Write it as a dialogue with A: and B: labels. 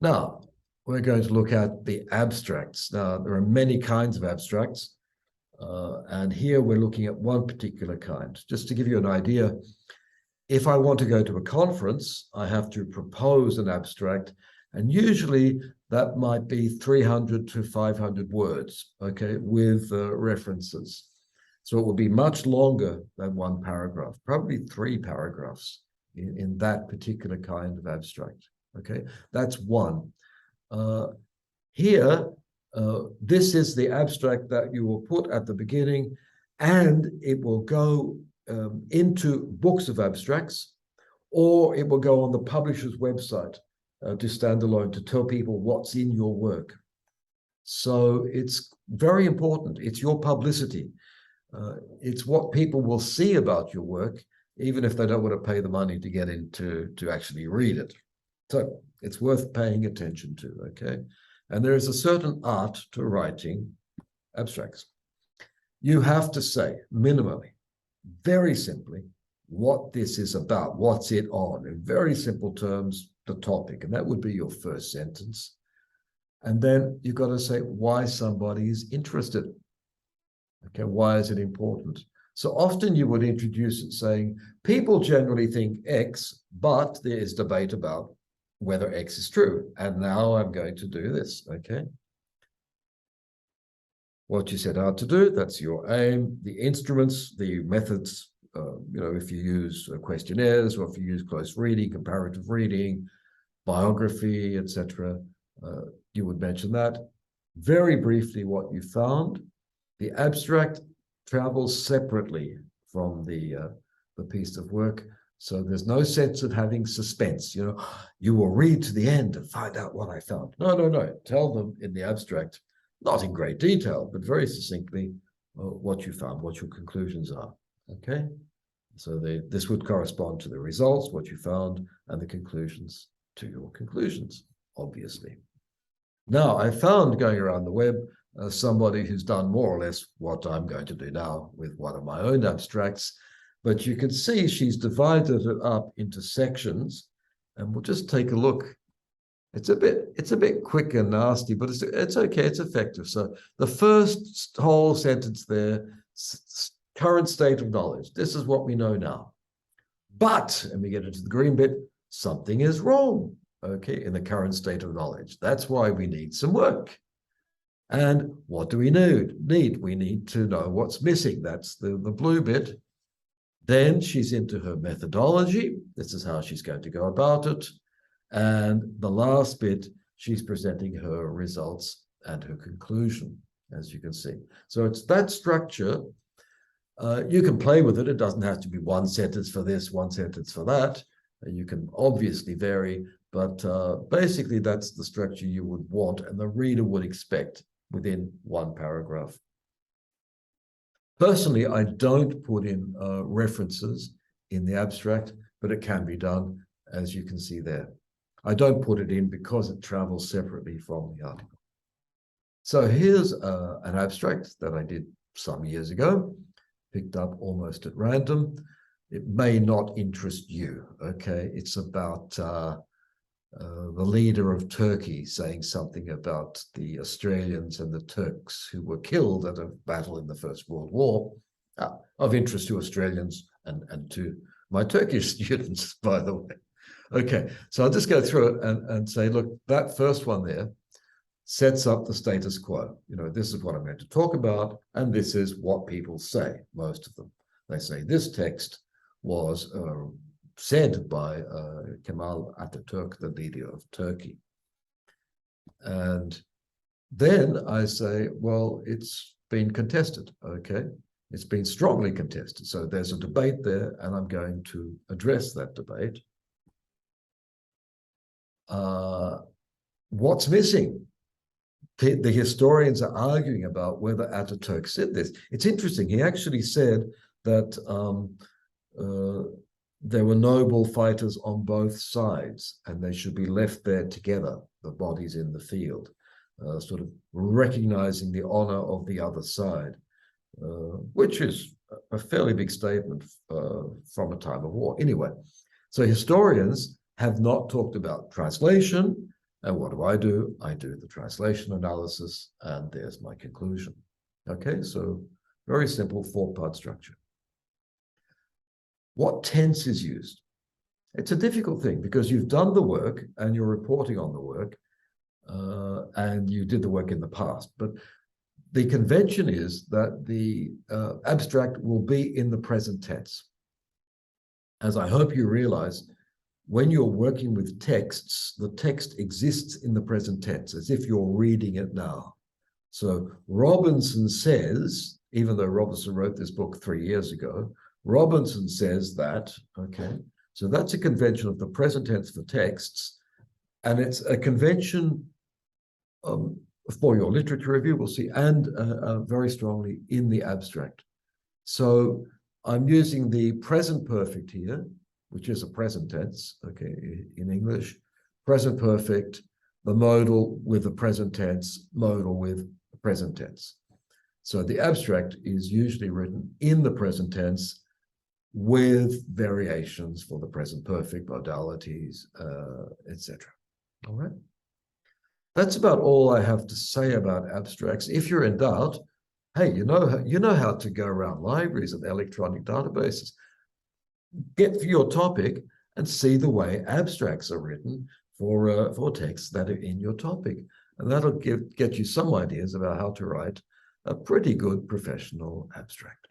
A: Now, we're going to look at the abstracts. Now, there are many kinds of abstracts, and here we're looking at one particular kind. Just to give you an idea, if I want to go to a conference, I have to propose an abstract, and usually that might be 300 to 500 words, okay, with references. So it will be much longer than one paragraph, probably 3 paragraphs in that particular kind of abstract, okay? That's one. Here, this is the abstract that you will put at the beginning, and it will go into books of abstracts, or it will go on the publisher's website to stand alone, to tell people what's in your work. So it's very important. It's your publicity. It's what people will see about your work, even if they don't want to pay the money to get into to actually read it. So it's worth paying attention to, okay? And there is a certain art to writing abstracts. You have to say, minimally, very simply, what this is about, what's it on, in very simple terms, the topic, and that would be your first sentence. And then you've got to say why somebody is interested. Okay, why is it important? So often you would introduce it saying, people generally think X, but there is debate about whether X is true. And now I'm going to do this, okay? What you set out to do, that's your aim. The instruments, the methods, if you use questionnaires, or if you use close reading, comparative reading, biography, etc., you would mention that. Very briefly, what you found. The abstract travels separately from the piece of work. So there's no sense of having suspense. You will read to the end and find out what I found. No. Tell them in the abstract, not in great detail, but very succinctly, what you found, what your conclusions are. Okay? So this would correspond to the results, what you found, and the conclusions to your conclusions, obviously. Now, I found going around the web somebody who's done more or less what I'm going to do now with one of my own abstracts. But you can see she's divided it up into sections, and we'll just take a look. It's a bit quick and nasty, but it's okay, it's effective. So the first whole sentence there, current state of knowledge. This is what we know now. But, and we get into the green bit, something is wrong, okay, in the current state of knowledge. That's why we need some work. And what do we need? We need to know what's missing. That's the blue bit. Then she's into her methodology. This is how she's going to go about it. And the last bit, she's presenting her results and her conclusion, as you can see. So it's that structure. You can play with it. It doesn't have to be one sentence for this, one sentence for that. You can obviously vary, but basically that's the structure you would want and the reader would expect within one paragraph. Personally, I don't put in references in the abstract, but it can be done, as you can see there. I don't put it in because it travels separately from the article. So here's an abstract that I did some years ago, picked up almost at random. It may not interest you, okay? It's about the leader of Turkey saying something about the Australians and the Turks who were killed at a battle in the First World War, of interest to Australians and to my Turkish students, by the way. Okay, so I'll just go through it and say, look, that first one there sets up the status quo. This is what I'm going to talk about, and this is what people say, most of them. They say this text was said by Kemal Atatürk, the leader of Turkey. And then I say, well, it's been contested, okay? It's been strongly contested. So there's a debate there, and I'm going to address that debate. What's missing? The historians are arguing about whether Atatürk said this. It's interesting. He actually said that there were noble fighters on both sides, and they should be left there together, the bodies in the field, sort of recognizing the honor of the other side, which is a fairly big statement from a time of war. Anyway, so historians have not talked about translation. And what do? I do the translation analysis, and there's my conclusion. Okay, so very simple four-part structure. What tense is used? It's a difficult thing because you've done the work and you're reporting on the work, and you did the work in the past. But the convention is that the abstract will be in the present tense. As I hope you realize, when you're working with texts, the text exists in the present tense, as if you're reading it now. So Robinson says, even though Robinson wrote this book 3 years ago, Robinson says that, okay, so that's a convention of the present tense for texts, and it's a convention for your literature review, we'll see, and very strongly in the abstract. So I'm using the present perfect here, which is a present tense, okay, in English. Present perfect, the modal with the present tense, modal with the present tense. So the abstract is usually written in the present tense with variations for the present perfect, modalities, etc. All right. That's about all I have to say about abstracts. If you're in doubt, hey, you know how to go around libraries and electronic databases. Get for your topic and see the way abstracts are written for texts that are in your topic. And that'll get you some ideas about how to write a pretty good professional abstract.